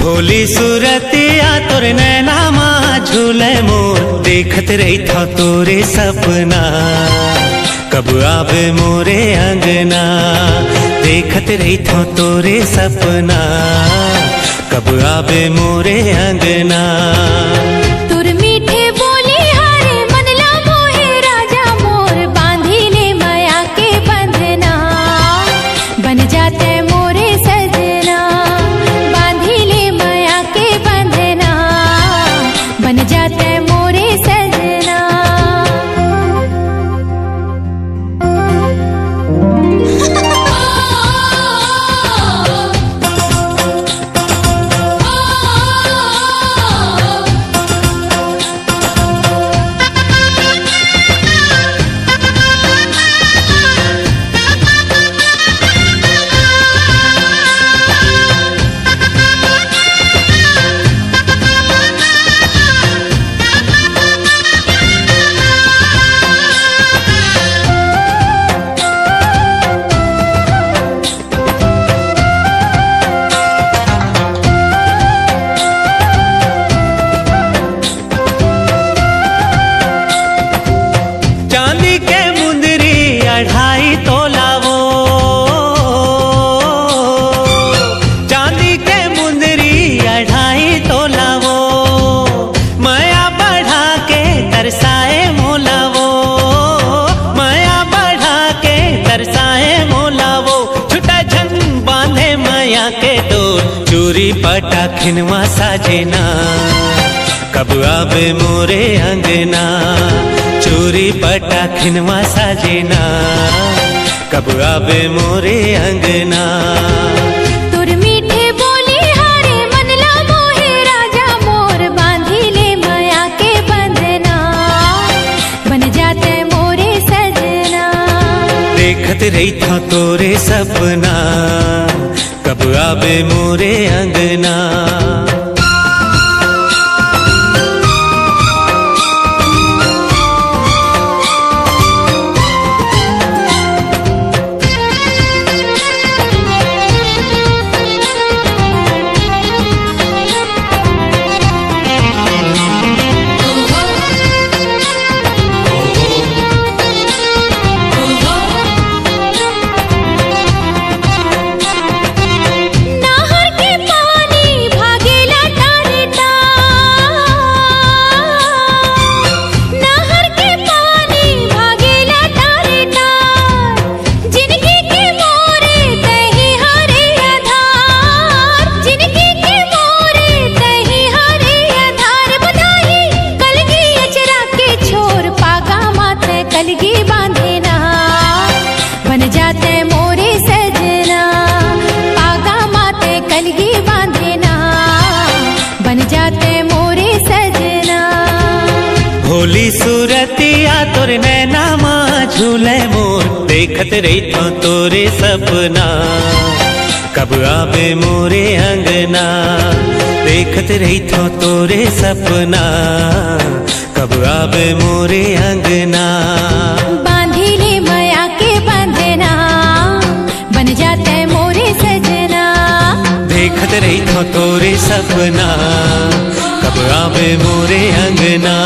भोली सूरतिया तोर नैना माँ झूले मोर, देखत रही था तोरे सपना, कब आवे मोरे अंगना। देखत रही था तोरे सपना, कब आवे मोरे अंगना। तुर मीठे बोले हारे मनला मोहे राजा मोर, बांधी ले माया के बंधना, बन जाते मोरे सजना। बांधी ले माया के बंधना, बन जाते मोरे सजना। चूरी पटा खिनवा साजना, कब आवे मोरे अंगना। चूरी पटा खिनवा साजना, कब आवे मोरे अंगना। तुर मीठे बोले हारे मनला मोहे राजा मोर, बांधी ले माया के बंधना, बन जाते मोरे सजना। देखत रही था तोरे सपना, कब आवे मोरे अंगना। कलगी बांधना, बन जाते मोरे सजना। पागा माते कलगी बांधना, बन जाते मोरे सजना। भोली सूरतिया तोर नैना माँ झूले मोर, देखत रही था तोरे सपना, कब आवे मोरे अंगना। देखत रही था तोरे सपना, कब आवे मोरे अंगना। बांधी ले माया के बंधना, बन जाते मोरे सजना। देखत रही था तोरे सपना, कब आवे मोरे अंगना।